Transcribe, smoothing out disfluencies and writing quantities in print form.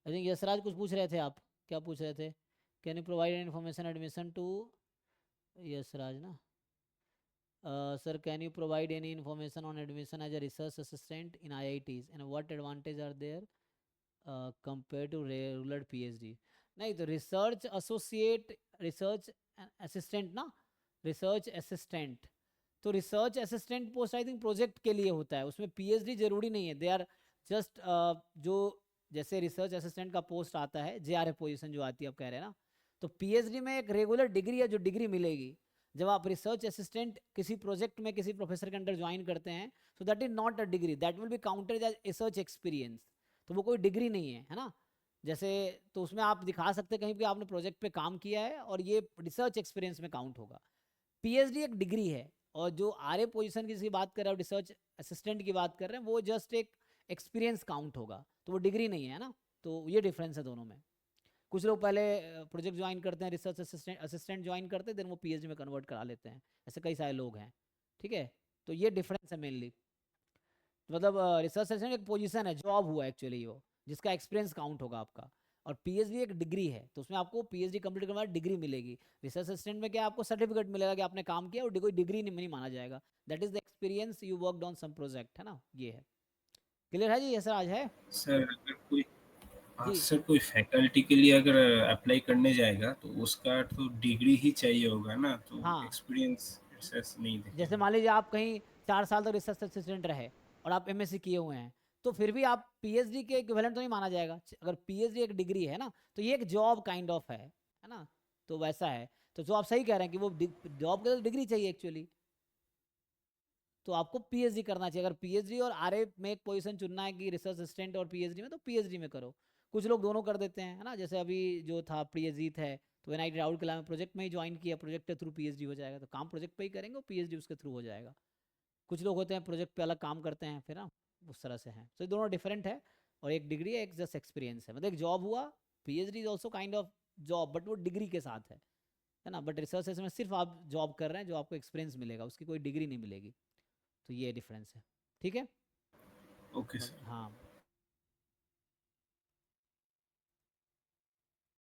I think Yashraj कुछ पूछ रहे थे आप, क्या पूछ रहे थे? Can you provide information admission to, Yashraj ना? Sir, can you provide any information on admission as a research assistant in IITs and what advantage are there compared to regular PhD? नहीं तो रिसर्च एसोसिएट, रिसर्च असिस्टेंट ना, research assistant, तो research assistant post I think project के लिए होता है, उसमें PhD जरूरी नहीं है। दे आर जस्ट जो जैसे रिसर्च असिस्टेंट का पोस्ट आता है, जेआरएफ पोजीशन जो आती है आप कह रहे हैं ना, तो पीएचडी में एक रेगुलर डिग्री है जो डिग्री मिलेगी। जब आप रिसर्च असिस्टेंट किसी प्रोजेक्ट में किसी प्रोफेसर के अंडर ज्वाइन करते हैं, so that is not a degree, that will be counted as research experience, तो वो कोई डिग्री नहीं है ना। जैसे तो उसमें आप दिखा सकते हैं कहीं भी आपने प्रोजेक्ट पे काम किया है और ये रिसर्च एक्सपीरियंस में काउंट होगा। पीएचडी एक डिग्री है, और जो आरए पोजीशन की बात कर रहे हो, रिसर्च असिस्टेंट की बात कर रहे हैं, वो जस्ट एक एक्सपीरियंस काउंट होगा, तो वो डिग्री नहीं है ना। तो ये डिफरेंस है दोनों में। कुछ लोग पहले प्रोजेक्ट ज्वाइन करते हैं, रिसर्च असिस्टेंट असिस्टेंट ज्वाइन करते हैं, देन वो पीएचडी में कन्वर्ट करा लेते हैं, ऐसे कई सारे लोग हैं। ठीक है, तो ये डिफरेंस है मेनली। मतलब रिसर्च असिस्टेंट एक पोजीशन है, जॉब हुआ एक्चुअली वो, जिसका एक्सपीरियंस काउंट होगा आपका। और पीएचडी एक डिग्री है, तो उसमें आपको पीएचडी कंप्लीट करने के बाद डिग्री मिलेगी। रिसर्च असिस्टेंट में क्या आपको सर्टिफिकेट मिलेगा कि आपने काम किया, और कोई डिग्री नहीं माना जाएगा। That is the experience you worked on some project, है ना, ये है। क्लियर है जी, ये सर आज है सर अगर कोई, हाँ जी। सर, कोई फैकल्टी के लिए अगर अप्लाई करने जाएगा तो उसका तो डिग्री ही चाहिए होगा ना, तो हाँ, एक्सपीरियंस रिसर्च नहीं जैसे देखेगा। मान लीजिए आप कहीं 4 साल तक रिसर्च असिस्टेंट रहे और आप एमएससी किए हुए हैं, तो फिर भी आप पीएचडी के इक्विवेलेंट तो नहीं माना जाएगा। अगर पीएचडी एक डिग्री है ना, तो ये एक जॉब काइंड ऑफ है ना, तो वैसा है। तो जो आप सही कह रहे हैं कि वो जॉब के लिए डिग्री चाहिए एक्चुअली, तो आपको पीएचडी करना चाहिए। अगर पीएचडी और आरए में एक पोजीशन चुनना है कि रिसर्च असिस्टेंट और पीएचडी में, तो पीएचडी में करो। कुछ लोग दोनों कर देते हैं, है ना, जैसे अभी जो था प्रियजीत है, तो एनआईटी राउल कला में प्रोजेक्ट में ही ज्वाइन किया, प्रोजेक्ट के थ्रू पीएचडी हो जाएगा, तो काम प्रोजेक्ट पे ही करेंगे और पीएचडी उसके थ्रू हो जाएगा। कुछ लोग होते हैं प्रोजेक्ट पे अलग काम करते हैं फिर ना, उस तरह से हैं। तो दोनों डिफरेंट है, और एक डिग्री है, एक जस्ट एक्सपीरियंस है। मतलब एक जॉब हुआ, PhD is also kind of job, but वो डिग्री के साथ है ना। बट रिसर्च में सिर्फ आप जॉब कर रहे हैं, जो आपको एक्सपीरियंस मिलेगा, उसकी कोई डिग्री नहीं मिलेगी। तो ये डिफरेंस है, ठीक है। Okay sir. हाँ,